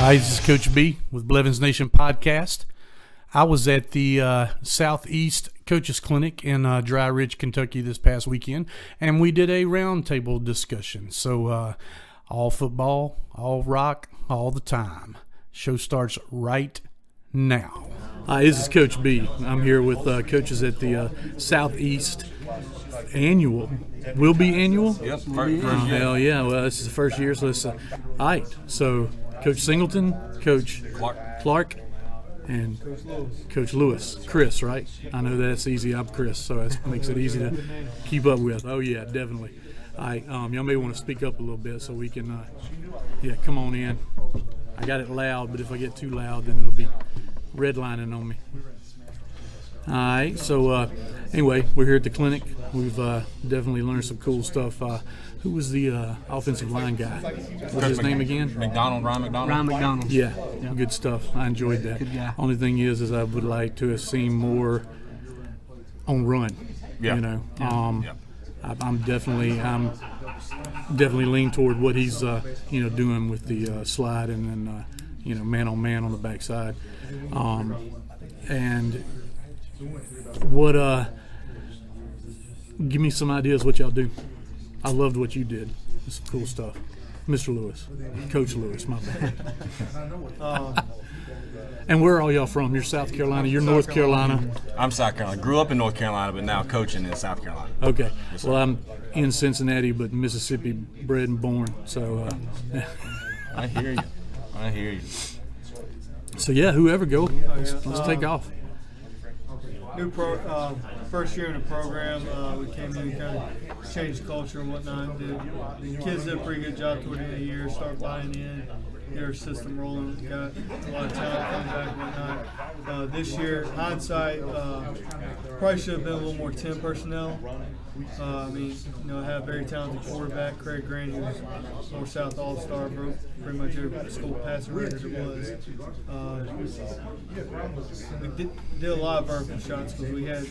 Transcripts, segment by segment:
Hi, this is Coach B with Blevins Nation Podcast. I was at the Southeast Coaches Clinic in Dry Ridge, Kentucky this past weekend, and we did a roundtable discussion. So all football, all rock, all the time. Show starts right now. Hi, this is Coach B. I'm here with coaches at the Southeast Annual. Will be annual? Yep, first year. Hell yeah. Well, this is the first year, so it's all right. So Coach Singleton, Coach Clark, and Coach Lewis. Chris, right? I know that's easy. I'm Chris, so that makes it easy to keep up with. Oh, yeah, definitely. All right, y'all may want to speak up a little bit so we can, come on in. I got it loud, but if I get too loud, then it'll be redlining on me. All right, so anyway, we're here at the clinic. We've definitely learned some cool stuff. Who was the offensive line guy? What's his name again? Ryan McDonald. Ryan McDonald. Yeah, good stuff. I enjoyed that. Good guy. Only thing is I would like to have seen more on run. Yeah. You know, I'm definitely leaning toward what he's doing with the slide and then man on man on the backside, and what give me some ideas what y'all do. I loved what you did. It's some cool stuff. Mr. Lewis. Coach Lewis, my bad. And where are all y'all from? You're South Carolina, you're North Carolina. I'm South Carolina. Grew up in North Carolina, but now coaching in South Carolina. Okay. Well, I'm in Cincinnati, but Mississippi bred and born. So I hear you. So yeah, whoever go, let's take off. First year in the program, we came in and kind of changed culture and whatnot. The kids did a pretty good job toward the end of the year, start buying in, get our system rolling, got a lot of talent coming back and whatnot. This year, hindsight, probably should have been a little more 10 personnel. Have a very talented quarterback, Craig Grant, who was North-South All-Star, broke pretty much every school passing record it was. We did a lot of vertical shots because we had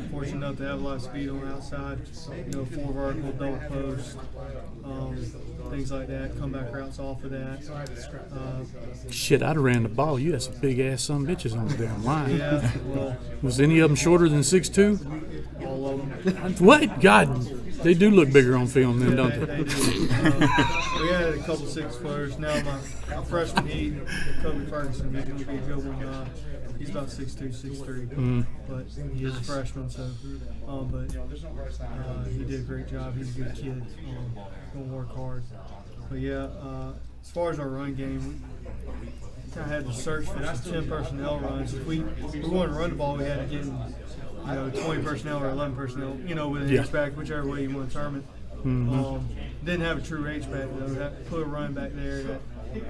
fortunate enough to have a lot of speed on the outside. 4 vertical, double post, things like that. Comeback routes off of that. Shit, I'd have ran the ball. You had some big ass son bitches on the damn line. Yeah, well, Was any of them shorter than 6'2"? all of them. What? God, they do look bigger on film than don't They they? do. We had a couple 6-footers. Now my freshman heat, Kobe Ferguson, he's going to be a good one. He's about 6'2", 6'3", but he is a freshman, so he did a great job. He's a good kid. Going to work hard. But yeah, as far as our run game, we kind of had to search for some 10 personnel runs. If we wanted to run the ball, we had to get in 20 personnel or 11 personnel, with an H-back, whichever way you want to term it. Didn't have a true H-back, though. That put a run back there that,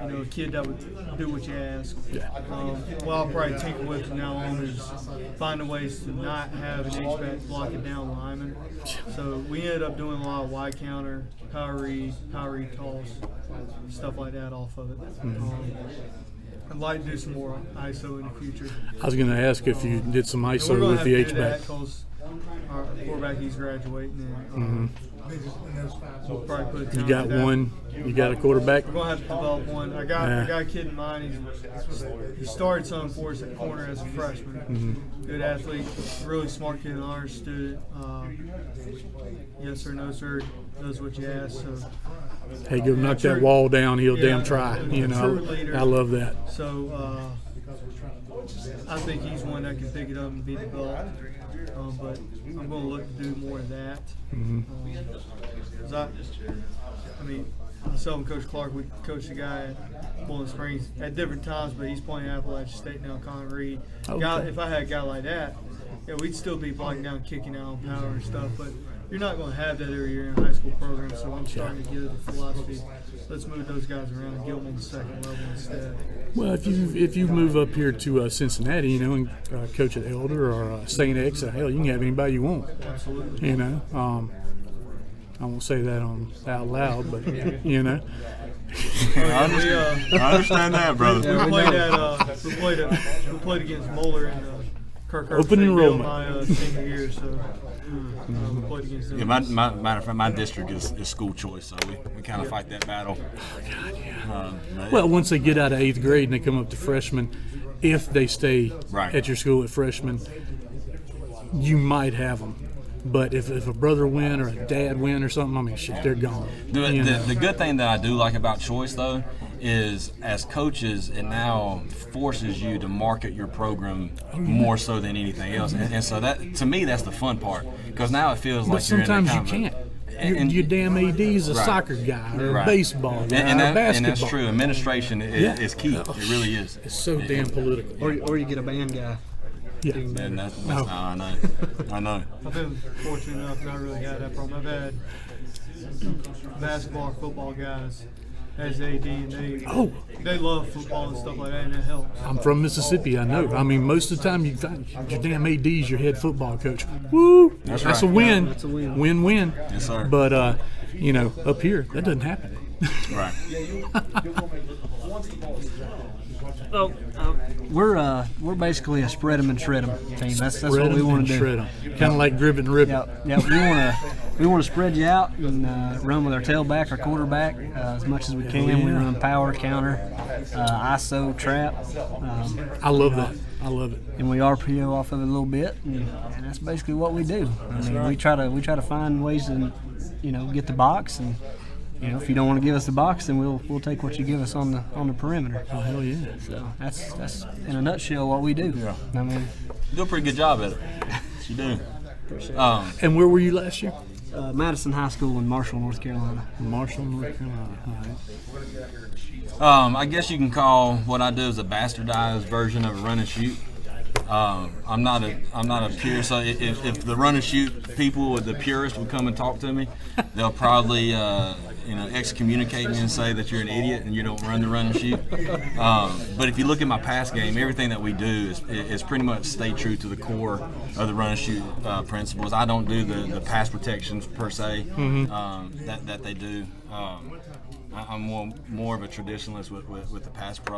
a kid that would do what you ask. What I'll probably tinker with from now on is finding ways to not have an H-back blocking down linemen. So we ended up doing a lot of wide counter, power read toss, stuff like that off of it. I'd like to do some more ISO in the future. I was going to ask if you did some ISO with the H-back. Because our quarterback, he's graduating, and we'll probably put You got one. You got a quarterback. We're gonna have to develop one. I got a kid in mind. He started something for us at corner as a freshman. Good athlete, really smart kid, an honors student. Yes sir, no sir, does what you ask. So Hey, go knock that wall down. He'll damn try. True leader. I love that. So I think he's one that can pick it up and be developed. But I'm going to look to do more of that. Myself and Coach Clark, we coached a guy at Bowling Springs at different times, but he's playing at Appalachian State now, Connor Reed. Okay. If I had a guy like that, we'd still be blocking down, kicking out on power and stuff, but you're not going to have that every year in a high school program, so I'm starting to get the philosophy. Let's move those guys around and get them on the second level instead. Well, if you move up here to Cincinnati, and coach at Elder or St. X, hell, you can have anybody you want. Absolutely. I won't say that out loud, but I understand that, brother. We played against Moeller in Kirk Open enrollment. My senior year, so we played against them. Yeah, matter of fact, my district is school choice, so we kind of fight that battle. Well, once they get out of 8th grade and they come up to freshman, if they stay Right. at your school at freshman, you might have them. But if a brother win or a dad win or something, I mean, shit, they're gone. The good thing that I do like about choice, though, is as coaches, it now forces you to market your program more so than anything else. And so that, to me, that's the fun part, because now it feels But like you're in sometimes the you can't. Your damn AD is a Right. soccer guy or a Right. baseball guy and or basketball. that's true. Administration is key. It really is. It's so damn political. Or you get a band guy. Yeah. And that's I know. I've been fortunate enough not really had that problem. I've had basketball or football guys as AD, and they love football and stuff like that, and it helps. I'm from Mississippi, I know. I mean, most of the time you find your damn AD's your head football coach. Woo! That's right. a win. That's a win. Win-win. Yes, sir. But, up here, that doesn't happen. Right. Well, we're basically a spread 'em and shred 'em team. That's what Spread we 'em want and to do. shred 'em. Kind of like Driven Ribbon. Yeah. We want to spread you out and run with our tailback, our quarterback, as much as we can. We run power, counter, ISO, trap. I love that. I love it. And we RPO off of it a little bit, and that's basically what we do. I mean, we try to find ways to, get the box, and if you don't want to give us the box, then we'll take what you give us on the perimeter. Oh, hell yeah. So that's in a nutshell what we do. Yeah. I mean, You do a pretty good job at it. You do. And where were you last year? Madison High School in Marshall, North Carolina. Marshall, North Carolina. All right. I guess you can call what I do is a bastardized version of a run and shoot. I'm not a pure. So if the run and shoot people with the purists would come and talk to me, they'll probably excommunicate me and say that you're an idiot and you don't run the run and shoot. But if you look at my pass game, everything that we do is pretty much stay true to the core of the run and shoot principles. I don't do the pass protections per se that they do. I'm more of a traditionalist with the pass pro.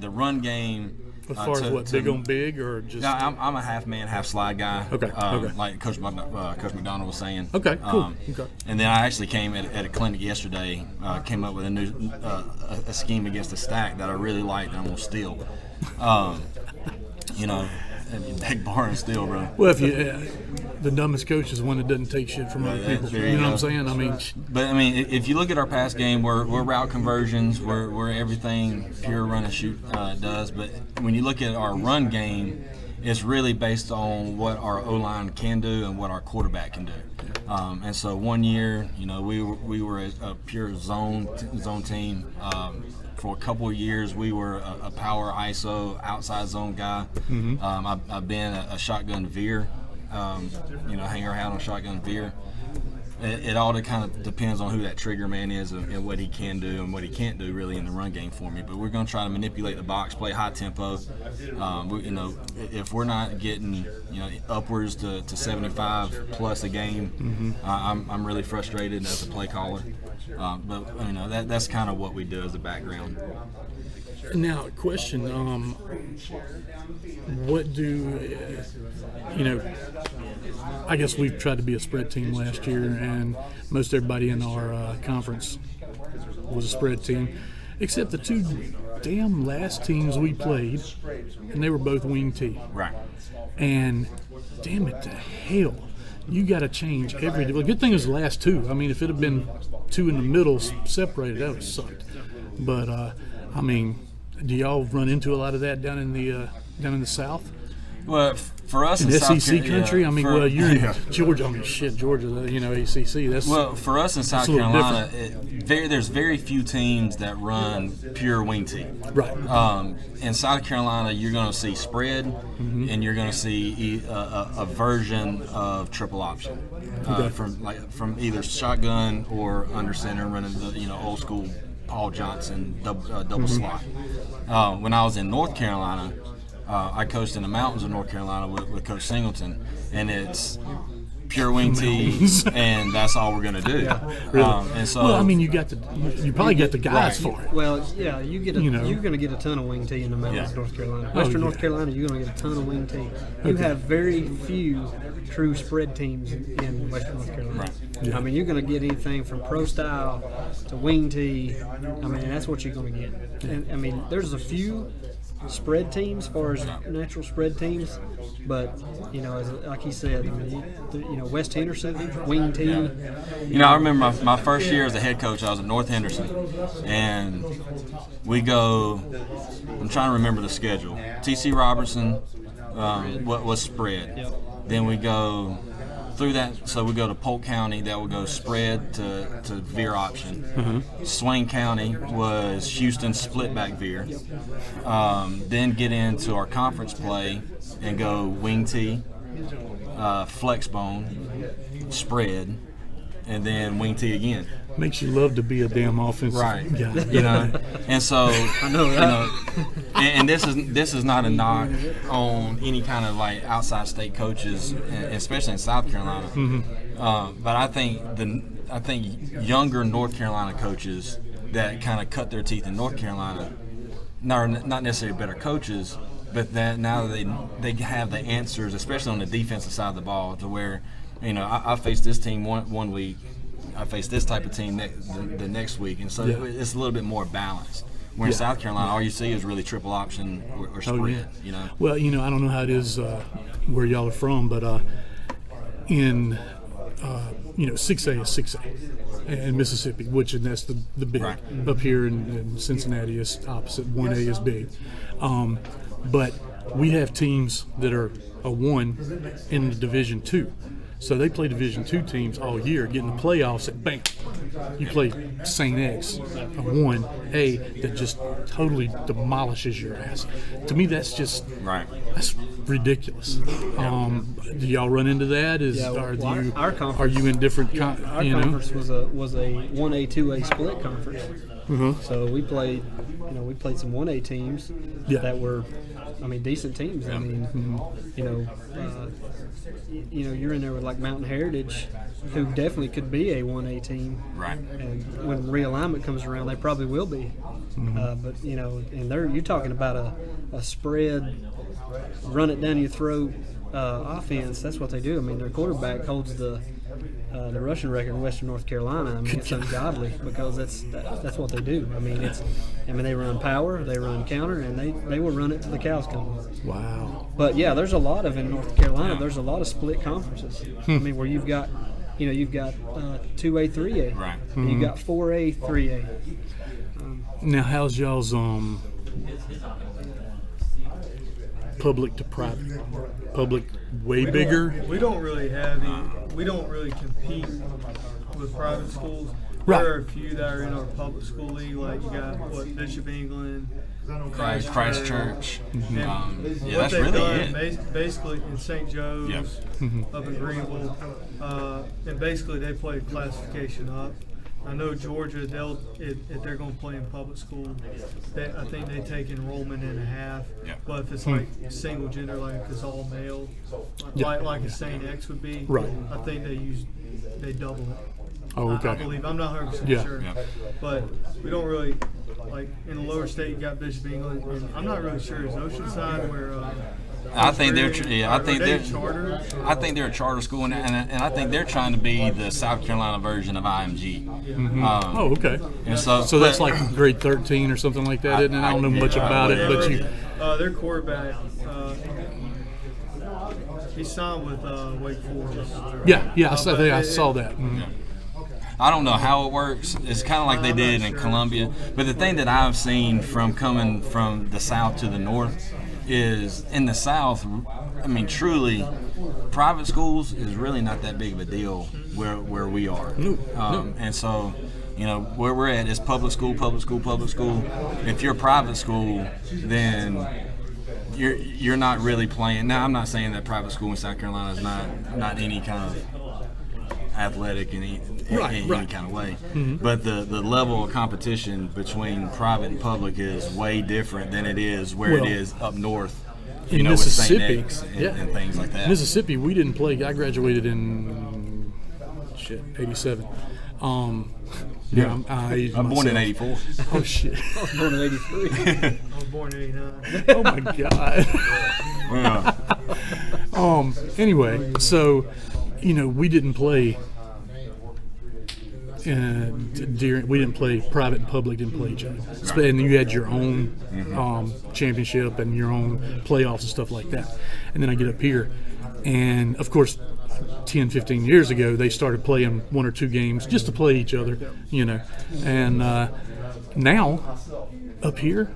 The run game. As far as what, big on big or just? No, I'm a half man, half slide guy. Okay. Like Coach McDonald was saying. Okay, cool. Okay. And then I actually came at a clinic yesterday. Came up with a new a scheme against the stack that I really liked, and I'm gonna steal. Big bar and steal, bro. Well, if you, the dumbest coach is one that doesn't take shit from other people. There You you know go. what I'm saying? I mean, But I mean, if you look at our pass game, we're route conversions, we're everything pure run and shoot does. But when you look at our run game, it's really based on what our O-line can do and what our quarterback can do. And so one year, we were a pure zone team. For a couple of years, we were a power ISO outside zone guy. I've been a shotgun veer, hanger hat on shotgun veer. It all kind of depends on who that trigger man is and what he can do and what he can't do really in the run game for me. But we're going to try to manipulate the box, play high tempo. If we're not getting upwards to 75 plus a game, I'm really frustrated as a play caller. But that's kind of what we do as a background. now, question, what do, I guess we've tried to be a spread team last year, and most everybody in our conference was a spread team, except the two damn last teams we played, and they were both wing T. Right. And damn it to hell, you got to change every day. Well, good thing it was the last two. I mean, if it had been two in the middle separated, that would have sucked. But do y'all run into a lot of that down in the South? Well, for us in SEC South country, Carolina, you're in Georgia. Georgia, ACC. That's well, for us in South a little Carolina, there's very few teams that run pure wing T. right. In South Carolina, you're going to see spread, and you're going to see a version of triple option from either shotgun or under center, running the old school Paul Johnson double slot. When I was in North Carolina, I coached in the mountains of North Carolina with Coach Singleton, and it's pure wing tee, and that's all we're going to do. And so, well, I mean, you probably got the guys for it. Well, yeah, you're going to get a ton of wing tee in the mountains, North Carolina. Western North Carolina, you're going to get a ton of wing tee. You have very few true spread teams in Western North Carolina. I mean, you're going to get anything from pro style to wing tee. I mean, that's what you're going to get. And I mean, there's a few spread teams as far as natural spread teams, but like he said, I mean, West Henderson, wing tee. I remember my first year as a head coach, I was at North Henderson, and we go. I'm trying to remember the schedule. T.C. Robertson was spread. Then we go through that, so we go to Polk County, that would go spread to veer option. Swain County was Houston split back veer. Then get into our conference play and go wing tee, flex bone, spread, and then wing tee again. Makes you love to be a damn offensive guy. And so I know that. And this is not a knock on any kind of like outside state coaches, especially in South Carolina. But I think younger North Carolina coaches that kind of cut their teeth in North Carolina, not necessarily better coaches, but that now they have the answers, especially on the defensive side of the ball, to where I faced this team one week. I face this type of team the next week, and so it's a little bit more balanced. Where in South Carolina, all you see is really triple option or spread. Well, I don't know how it is where y'all are from, but in 6A is 6A in Mississippi, and that's the big. Right. Up here in Cincinnati is opposite. 1A is big, but we have teams that are a 1 in the Division 2. So they play Division II teams all year, get in the playoffs, and bam, you play St. X, a 1A that just totally demolishes your ass. To me, that's just that's ridiculous. Do y'all run into that? Our conference, are you in different? Our conference was a 1A 2A split conference. So we played some 1A teams that were, decent teams. You're in there with like Mountain Heritage, who definitely could be a 1A team. Right. And when realignment comes around, they probably will be. But and you're talking about a spread, run it down your throat offense. That's what they do. Their quarterback holds the rushing record in Western North Carolina. It's ungodly because that's what they do. They run power, they run counter, and they will run it till the cows come home. Wow. But there's a lot of in North Carolina. There's a lot of split conferences. Where you've got 2A, 3A. Right. And you've got 4A, 3A. Now, how's y'all's public to private? Public way bigger? We don't really have we don't really compete with private schools. Right. There are a few that are in our public school league, like you got Bishop England, Christchurch. That's really it. Basically in St. Joe's, up in Greenville, and basically they play classification up. I know Georgia, if they're going to play in public school, I think they take enrollment in half. But if it's like single gender, like if it's all male, like a St. X would be, I think they double it. Oh, okay. I believe. I'm not 100% sure. But we don't really, like in the lower state, you got Bishop England, and I'm not really sure. Is Oceanside where I think they're charter. I think they're a charter school, and I think they're trying to be the South Carolina version of IMG. Oh, okay. And so that's like grade 13 or something like that, isn't it? I don't know much about it, but you. Their quarterback, he signed with Wake Forest. Yeah. I saw that. I don't know how it works. It's kind of like they did in Columbia. But the thing that I've seen from coming from the South to the North is in the South, truly, private schools is really not that big of a deal where we are. And so, where we're at is public school. If you're a private school, then you're not really playing. Now, I'm not saying that private school in South Carolina is not any kind of athletic in any kind of way. But the level of competition between private and public is way different than it is where it is up north in you know, with St. Mississippi, Nick's and things like that. Mississippi, we didn't play. I graduated in '87. I'm born in '84. Oh shit! I was born in '83. I was born in '89. Oh my god. Yeah. Anyway, so we didn't play. We didn't play private and public, didn't play each other. And you had your own championship and your own playoffs and stuff like that. And then I get up here, and of course 10, 15 years ago they started playing 1 or 2 games just to play each other, and now up here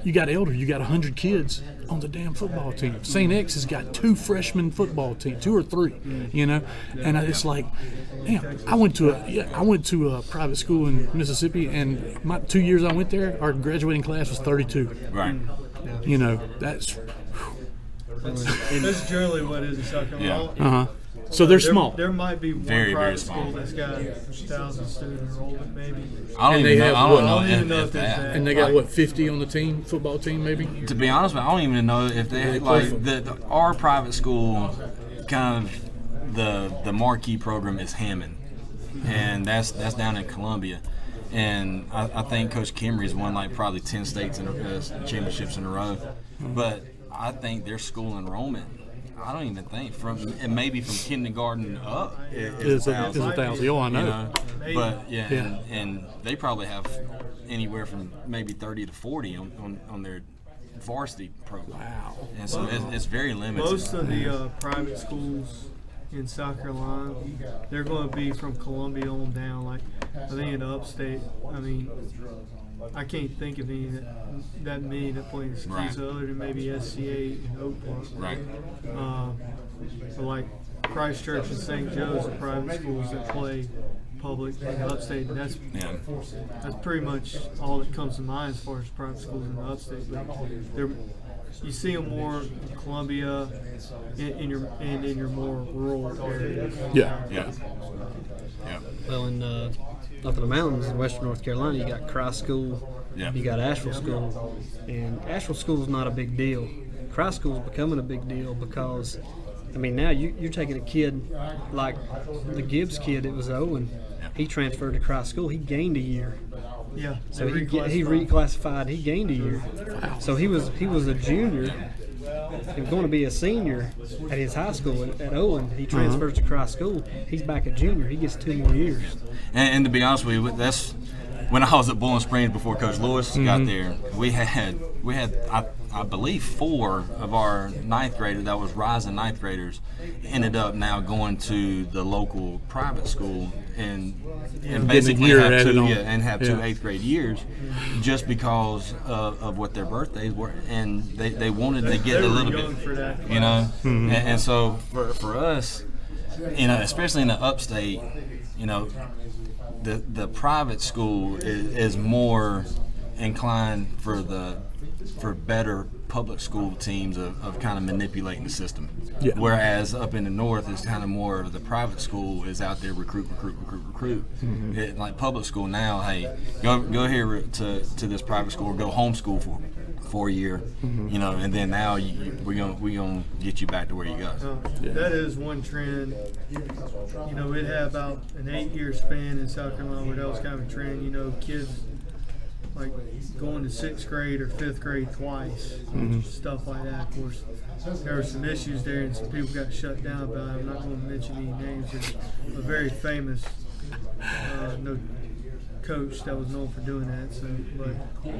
you got Elder, you got 100 kids on the damn football team. St. X has got 2 freshman football teams, 2 or 3, and it's like, damn. I went to a private school in Mississippi, and my 2 years I went there, our graduating class was 32. Right. That's That's generally what it is in South Carolina. so they're small. There might be one Very, very private small. school that's got 1,000 student enrollment, maybe. I don't they even know. have I what? don't I don't even know know if if there's that. that. And they got 50 on the team, football team, maybe. To be honest, I don't even know if they our private school kind of the marquee program is Hammond, and that's down in Columbia, and I think Coach Kimry's won like probably 10 states and championships in a row, but I think their school enrollment, I don't even think maybe from kindergarten up is 1,000. Oh, I know. But and they probably have anywhere from maybe 30 to 40 on their varsity program. Wow. And so it's very limited. Most of the private schools in South Carolina, they're going to be from Columbia on down. Like, I think in the upstate, I mean, I can't think of any that many that play in schools Right. other than maybe SCA and Oak Park. Right. But like Christchurch and St. Joe's are private schools that play public in the upstate. And that's pretty much all that comes to mind as far as private schools in the upstate. But you see them more in Columbia in your more rural areas. Yeah. Well, in up in the mountains in western North Carolina, you got Christ School, you got Asheville School, and Asheville School is not a big deal. Christ School is becoming a big deal because, I mean, now you're taking a kid like the Gibbs kid that was Owen. He transferred to Christ School. He gained a year. Yeah. So he reclassified. He gained a year. So he was a junior. He was going to be a senior at his high school at Owen. He transfers to Christ School. He's back a junior. He gets 2 more years. And to be honest with you, that's when I was at Bowling Springs before Coach Lewis got there. We had I believe 4 of our 9th graders that was rising 9th graders ended up now going to the local private school and basically have 2 8th grade years just because of what their birthdays were, and they wanted to get a little bit, for that. and so for us, especially in the upstate, the private school is more inclined for better public school teams of kind of manipulating the system. Yeah. Whereas up in the north, it's kind of more of the private school is out there recruit. Like public school now, hey, go here to this private school or go homeschool for a year, and then now we're gonna get you back to where you go. That is one trend. It had about an 8-year span in South Carolina where that was kind of a trend. Kids like going to 6th grade or 5th grade twice, stuff like that. Of course, there were some issues there and some people got shut down about it. I'm not going to mention any names. There's a very famous coach that was known for doing that, but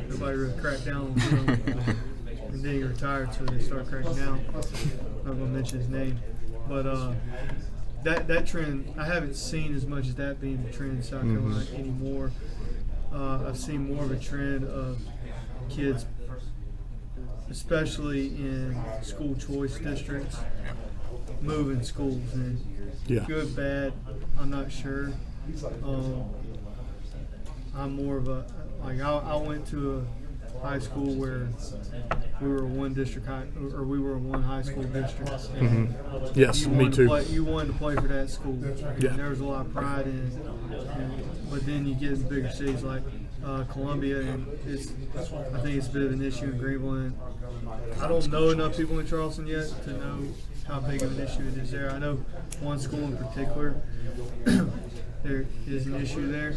nobody really cracked down on him. And then he retired, so they started cracking down. I'm not going to mention his name. But that trend, I haven't seen as much as that being the trend in South Carolina anymore. I've seen more of a trend of kids, especially in school choice districts, moving schools. And good, bad, I'm not sure. I'm more of a, I went to a high school where we were one high school district. Yes, me too. You wanted to play for that school. Yeah. There was a lot of pride in it. But then you get in bigger cities like Columbia, and I think it's a bit of an issue in Greenville. And I don't know enough people in Charleston yet to know how big of an issue it is there. I know one school in particular. There is an issue there,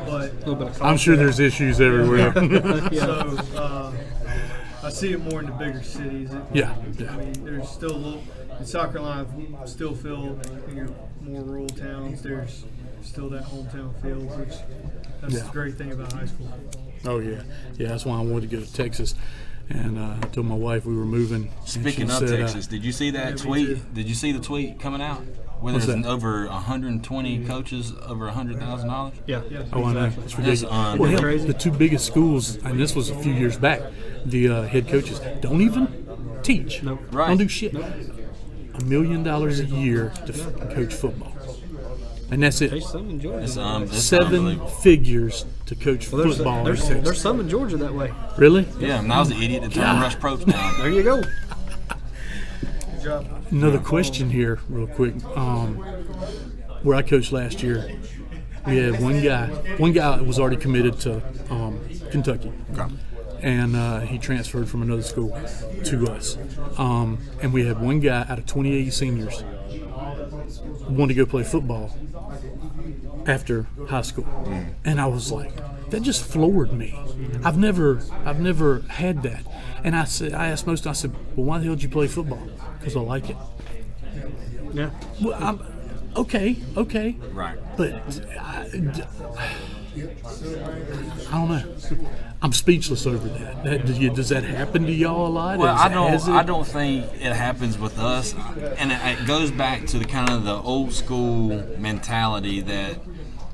but I'm sure there's issues everywhere. So I see it more in the bigger cities. Yeah. I mean, there's still a little in South Carolina. Still feel in your more rural towns. There's still that hometown feel, which that's the great thing about high school football. Oh yeah. That's why I wanted to go to Texas. And I told my wife we were moving. Speaking of Texas, did you see that tweet? Did you see the tweet coming out? Where there's over 120 coaches over $100,000. Yeah. Oh, I know. It's ridiculous. That's Well, hell, crazy. the two biggest schools, and this was a few years back, the head coaches don't even teach. Nope. Right. Don't do shit. $1 million a year to coach football, and that's it. There's some in Georgia. It's 7 unbelievable. figures to coach football. There's some in Georgia that way. Really? Yeah, and I was the idiot that turned Rush Probst down. There you go. Good job. Another question here, real quick. Where I coached last year, we had one guy. One guy was already committed to Kentucky, and he transferred from another school to us. And we had one guy out of 28 seniors wanted to go play football after high school, and I was like, that just floored me. I've never had that. And I asked most. I said, well, why the hell did you play football? Because I like it. Yeah. Well, I'm okay, Right. but I don't know. I'm speechless over that. Does that happen to y'all a lot? Well, I don't think it happens with us, and it goes back to the kind of the old school mentality that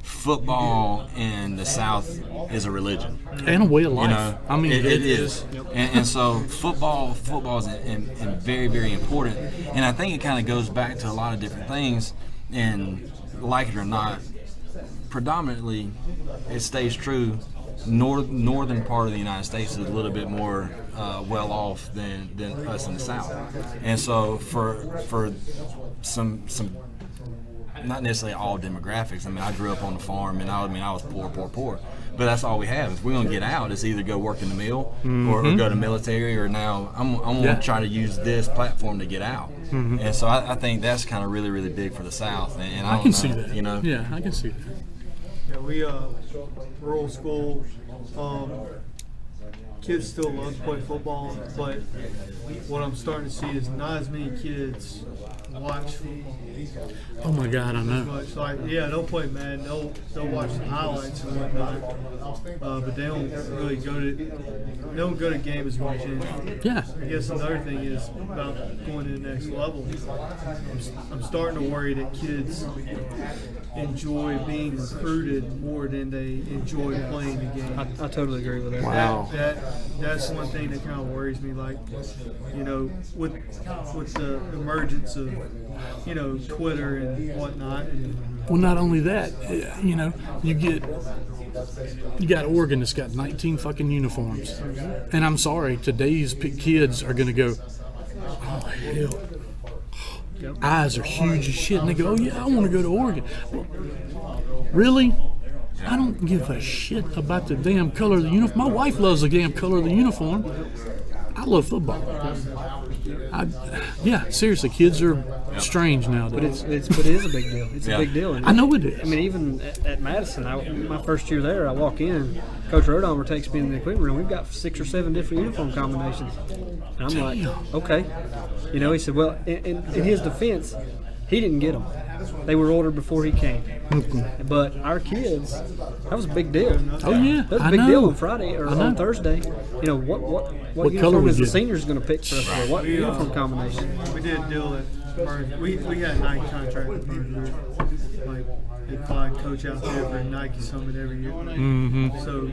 football in the South is a religion. And a way of life. You know, I mean, it is, and so football is and very, very important. And I think it kind of goes back to a lot of different things. And like it or not, predominantly it stays true. Northern part of the United States is a little bit more well off than us in the South. And so for some. Not necessarily all demographics. I mean, I grew up on the farm, and I was poor. But that's all we have. If we're gonna get out, it's either go work in the mill or go to military, or now I'm gonna try to use this platform to get out. And so I think that's kind of really, really big for the South. And I can see that. You know. Yeah, I can see that. Yeah, we rural school. Kids still love to play football, but what I'm starting to see is not as many kids watch football. Oh my God, I know. Much. Like, yeah, they'll play Madden, they'll watch the highlights and whatnot, but they don't really go to games as much. And Yeah. I guess another thing is about going to the next level. I'm starting to worry that kids enjoy being recruited more than they enjoy playing the game. I totally agree with that. Wow. That's one thing that kind of worries me. Like, you know, with the emergence of, you know, Twitter and whatnot. Well, not only that, you know, you got Oregon that's got 19 fucking uniforms, and I'm sorry, today's kids are gonna go, oh hell. Eyes are huge as shit, and they go, oh yeah, I want to go to Oregon. Well, really? I don't give a shit about the damn color of the uniform. My wife loves the damn color of the uniform. I love football. Yeah, seriously, kids are strange nowadays. But it is a big deal. It's a big deal. And I know it is. I mean, even at Madison, my first year there, I walk in, Coach Rodomer takes me in the equipment room. We've got 6 or 7 different uniform combinations. And I'm like, okay. You know, he said, well, in his defense, he didn't get them. They were ordered before he came. But our kids, that was a big deal. Oh yeah, That was a big deal on Friday or on Thursday. You know, what uniform is the seniors going to pick for us? Or what uniform combination? We did a deal at Burns. We had a Nike contract with Burns. Like, they fly a coach out there for a Nike Summit every year. So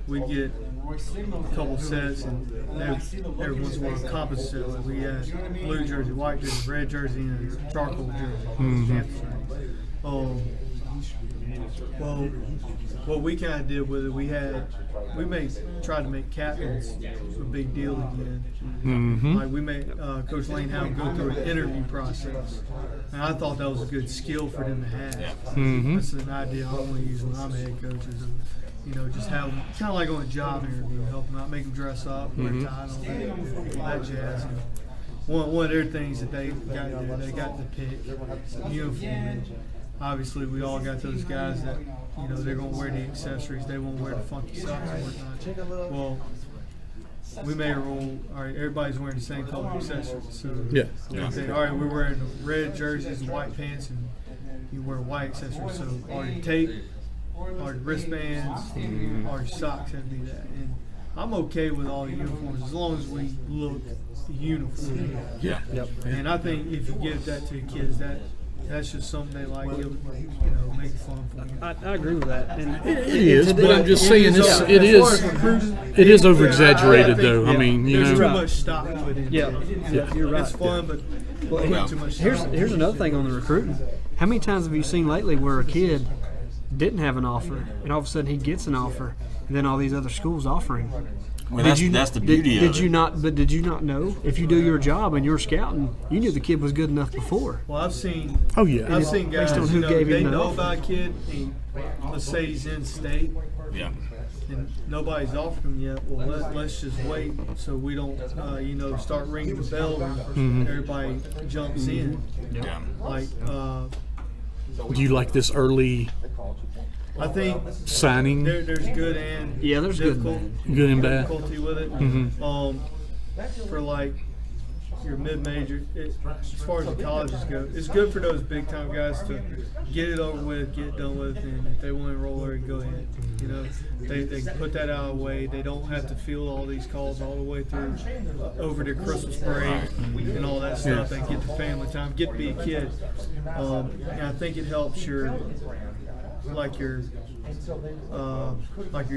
we'd get a couple sets, and every once in a while composite sets. Like, we had blue jersey, white jersey, red jersey, and a charcoal jersey. Well, what we kind of did with it, we tried to make captains a big deal again. Mm-hmm. Like we made Coach Lane have them go through an interview process, and I thought that was a good skill for them to have. Mm-hmm. That's an idea I want to use when I'm a head coach. Is, just have them kind of like on a job interview, help them out, make them dress up, wear a tie, and all that jazz. And one of their things that they got to do, they got to pick uniform. Obviously, we all got those guys that, they're going to wear the accessories. They won't wear the funky socks and whatnot. Well, we made a rule, all right, everybody's wearing the same color accessories. So Yeah. they say, all right, we're wearing red jerseys and white pants, and you wear white accessories. So all your tape, all your wristbands, all your socks have to be that. And I'm okay with all the uniforms as long as we look uniform. Yeah. Yep. And I think if you give that to the kids, that's just something they like. It'll, make fun for you. I agree with that. And It is, but I'm just saying As it is over exaggerated though. I mean, there's too Right. much stock put into Yeah. it. Yeah, you're right. It's fun, but Well, too much stock. Here's another thing on the recruiting. How many times have you seen lately where a kid didn't have an offer, and all of a sudden he gets an offer, and then all these other schools offer him? Well, that's the beauty of it. Did you not know? If you do your job and you're scouting, you knew the kid was good enough before. Well, I've seen Oh yeah. I've seen guys, based on who gave him they the know offer. about a kid, and let's say he's in state, Yeah. and nobody's offered him yet. Well, let's just wait so we don't, start ringing the bell and everybody jumps in. Yeah. Like, Do you like this early I think signing? there's good and Yeah, there's good and difficult, Good and bad. difficulty with it. For like your mid-major, as far as the colleges go, it's good for those big-time guys to get it over with, get it done with, and if they want to enroll there, go ahead. They can put that out of the way. They don't have to field all these calls all the way through over their Christmas break and all that stuff. They get the family time, get to be a kid. And I think it helps your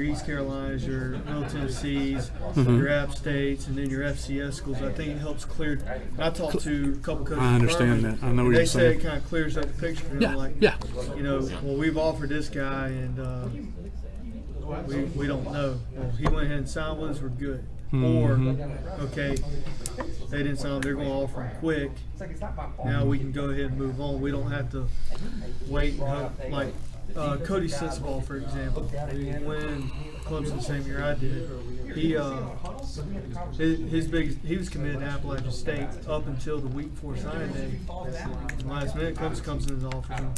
East Carolinas, your Middle Tennessees, your App States, and then your FCS schools. I think it helps clear. I talked to a couple coaches. I understand that. I know what they you're say saying. it kind of clears up the picture for them. Yeah. Like, Yeah. well, we've offered this guy, and we don't know. Well, he went ahead and signed with us. We're good. Or, okay, they didn't sign. They're going to offer him quick. Now we can go ahead and move on. We don't have to wait and hope. Like Cody Sensabaugh, for example, when Clemson the same year I did, he was committed to Appalachian State up until the week before signing day. Last minute, Clemson comes in and offers him.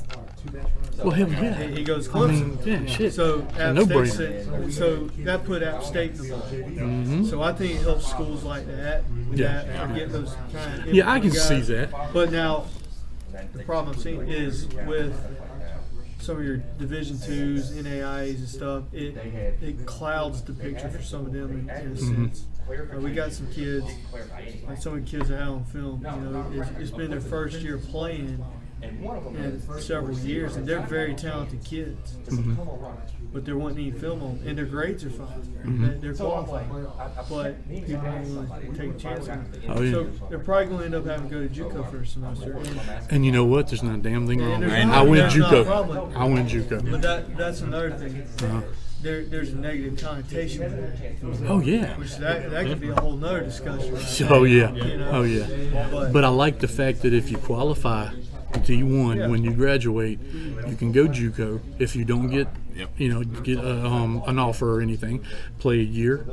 Well, hell yeah. He goes I Clemson. mean, yeah, shit. So App no-brainer. State, so that put App State in the ball. So I think it helps schools like that. Yeah. That get those kind of Yeah, I can guys. see that. But now the problem I'm seeing is with some of your Division IIs, NAIAs and stuff, it clouds the picture for some of them in a sense. We got some kids, like some of the kids I had on film, it's been their first year playing in several years, and they're very talented kids. But there wasn't any film on them, and their grades are fine. They're qualified, but people don't want to take a chance on them. Oh, yeah. So they're probably going to end up having to go to JUCO for a semester. And you know what? There's not a damn thing wrong with there's it. not- I went there's not a JUCO. problem. I went JUCO. But that's another thing. There's a negative connotation with that. Oh yeah. Which that could be a whole nother discussion. Oh yeah. You know? Oh yeah. But, But I like the fact that if you qualify D1 when you graduate, you can go JUCO. If you don't get, get an offer or anything, play a year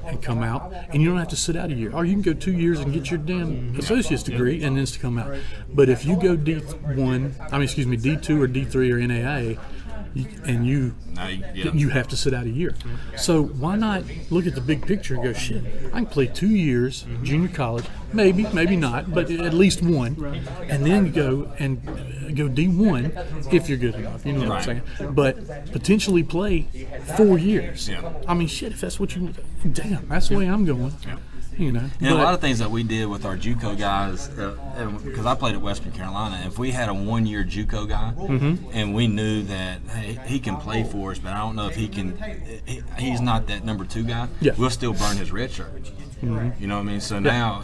and come out, and you don't have to sit out a year. Or you can go 2 years and get your damn associate's degree and then to come out. But if you go D2 or D3 or NAIA, you have to sit out a year. So why not look at the big picture and go, shit, I can play 2 years, junior college, maybe not, but at least one, and then go D1 if you're good enough, you know what I'm saying? But potentially play 4 years. Yeah. I mean, shit, if that's what you, damn, that's the way I'm going. A lot of things that we did with our JUCO guys, because I played at Western Carolina, if we had a 1 year JUCO guy and we knew that he can play for us, but I don't know if he's not that number 2 guy, we'll still burn his red shirt. You know what I mean? So now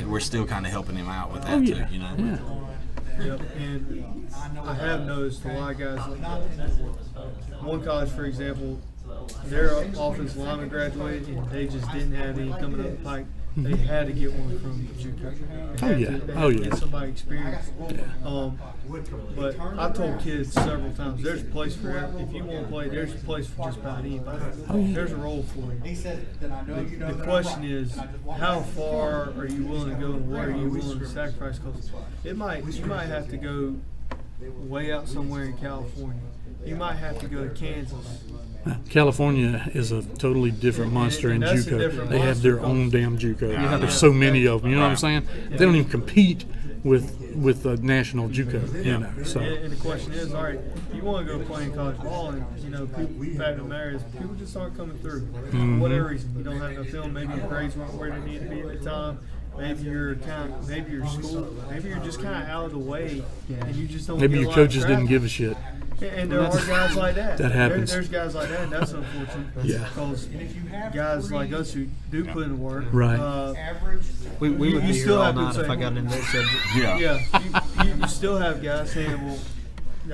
we're still kind of helping him out with that too. You know. Yeah. Yep. And I have noticed a lot of guys. One college, for example, their offensive lineman graduated, and they just didn't have any coming up the pike. They had to get one from JUCO. They had to get somebody experienced. But I've told kids several times, there's a place for it. If you want to play, there's a place for just about anybody. There's a role for you. The question is, how far are you willing to go, and what are you willing to sacrifice? Because you might have to go way out somewhere in California. You might have to go to Kansas. California is a totally different monster in that's a JUCO. different They have their own damn JUCO. There's so many of them. You know what I'm saying? They don't even compete with the national JUCO. You know. So. And the question is, all right, you want to go play in college ball, and people, fact of the matter is, people just aren't coming through for whatever reason. You don't have enough film. Maybe your grades weren't where they need to be at the time. Maybe you're school. Maybe you're just kind of out of the way, and you just don't. Maybe get your a lot of coaches traffic. didn't give a shit. And there are guys like that. That happens. There's guys like that, and that's unfortunate. Yeah. Because guys like us who do put in the work. Right. We would you be here still all have to night if say- I got into that subject. Yeah. You still have guys saying, well,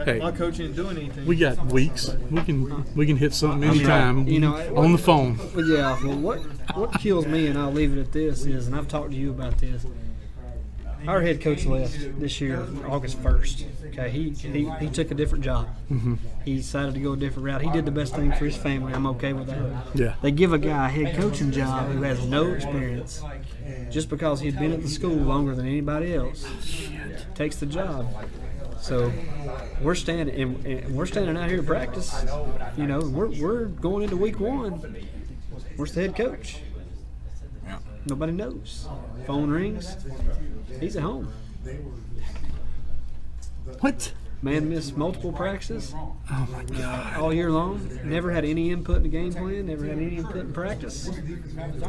Hey, my coach didn't do anything. we got weeks. We can hit something anytime you know, on the phone. Well, yeah. Well, what kills me, and I'll leave it at this, is, and I've talked to you about this. Our head coach left this year, August 1st. Okay, he took a different job. Mm-hmm. He decided to go a different route. He did the best thing for his family. I'm okay with that. Yeah. They give a guy a head coaching job who has no experience just because he'd been at the school longer than anybody else. Takes the job. So we're standing out here to practice. You know, we're going into week 1. Where's the head coach? Yeah. Nobody knows. Phone rings. He's at home. What? Man missed multiple practices Oh my God. all year long. Never had any input in the game plan. Never had any input in practice.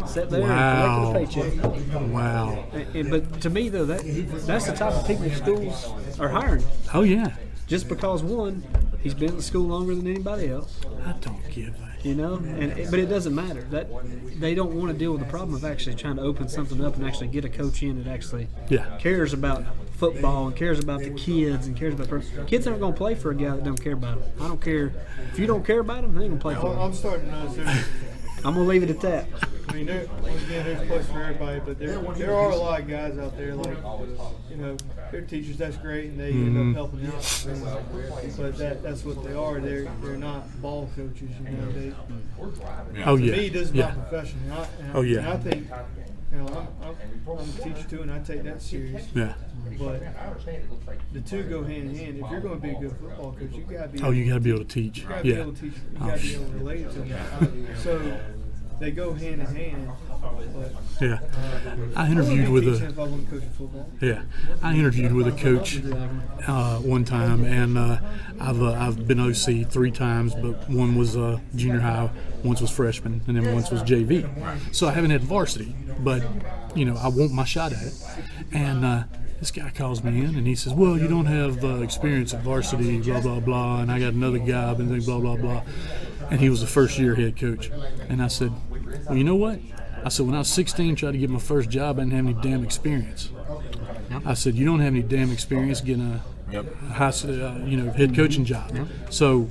Sat there Wow. and collected a paycheck. Wow. But to me, though, that's the type of people schools are hiring. Oh yeah. Just because, one, he's been at the school longer than anybody else. I don't give a. You know, but it doesn't matter. That they don't want to deal with the problem of actually trying to open something up and actually get a coach in that actually cares about football and cares about the kids and cares about kids aren't going to play for a guy that don't care about them. I don't care if you don't care about them. They ain't going to play for them. I'm starting to notice I'm going to leave it at that. I mean, once again, there's a place for everybody, but there are a lot of guys out there, like, they're teachers, that's great, and they end up helping out. But that's what they are. They're not ball coaches, Oh To yeah. me, this is Yeah. my profession. Oh, yeah. And I think, I'm a teacher too, and I take that serious. Yeah. But the two go hand in hand. If you're going to be a good football coach, you got to be. Oh, you got to be able to teach. You got to be Yeah. able to teach. You got to be able to relate it to them. So they go hand in hand. But Yeah. I interviewed with if I wasn't coaching football. I interviewed with a coach one time, and I've been OC 3 times, but one was junior high, once was freshman, and then once was JV. So I haven't had varsity, but I want my shot at it. And this guy calls me in, and he says, "Well, you don't have experience at varsity, blah blah blah." And I got another guy, I've been doing blah blah blah. And he was the first-year head coach. And I said, "Well, you know what?" I said, when I was 16, tried to get my first job, I didn't have any damn experience. I said, you don't have any damn experience getting a high, head coaching job. So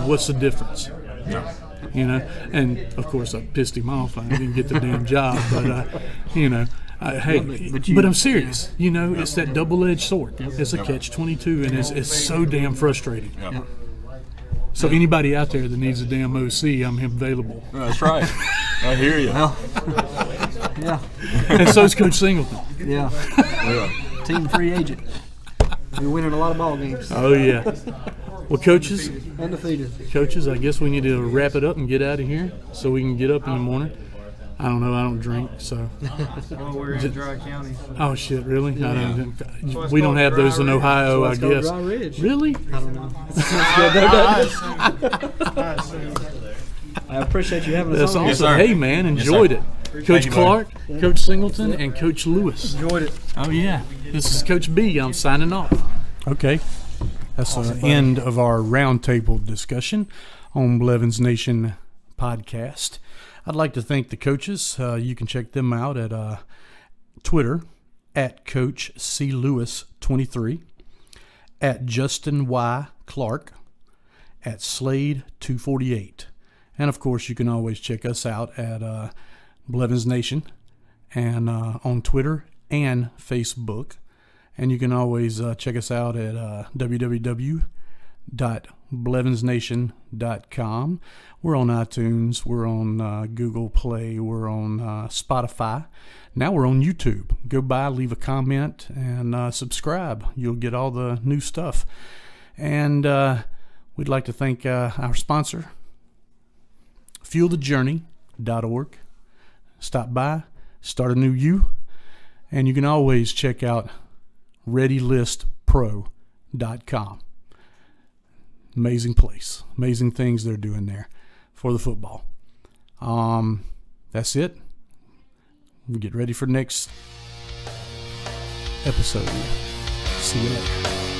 what's the difference? And of course I pissed him off. I didn't get the damn job, but but I'm serious. It's that double-edged sword. It's a catch-22, and it's so damn frustrating. So anybody out there that needs a damn OC, I'm available. That's right. I hear you. Well, yeah, And so is Coach Singleton. yeah. Team free agent. We're winning a lot of ball games. Oh yeah. Well, coaches, Undefeated. I guess we need to wrap it up and get out of here so we can get up in the morning. I don't know. I don't drink, so. Well, we're in Dry County. So. Oh shit! Really? Yeah. We don't have those in Ohio, I That's why it's guess. called Dry Ridge. Really? I don't know. I assume. I appreciate you having us That's on. awesome. sir. Hey man, enjoyed it. Coach you, Clark, Coach Singleton, and Coach Lewis. Enjoyed it. Oh yeah. This is Coach B. I'm signing off. Okay. That's the end of our roundtable discussion on Blevins Nation podcast. I'd like to thank the coaches. You can check them out at Twitter at Coach C. Lewis 23. at Justin Y. Clark, at Slade 248. And of course, you can always check us out at Blevins Nation and on Twitter and Facebook. And you can always check us out at www.blevinsnation.com. We're on iTunes, we're on Google Play, we're on Spotify. Now we're on YouTube. Go by, leave a comment, and subscribe. You'll get all the new stuff. And we'd like to thank our sponsor, fuelthejourney.org. Stop by, start a new you, and you can always check out readylistpro.com. Amazing place, amazing things they're doing there for the football. That's it. We get ready for next episode. See you later.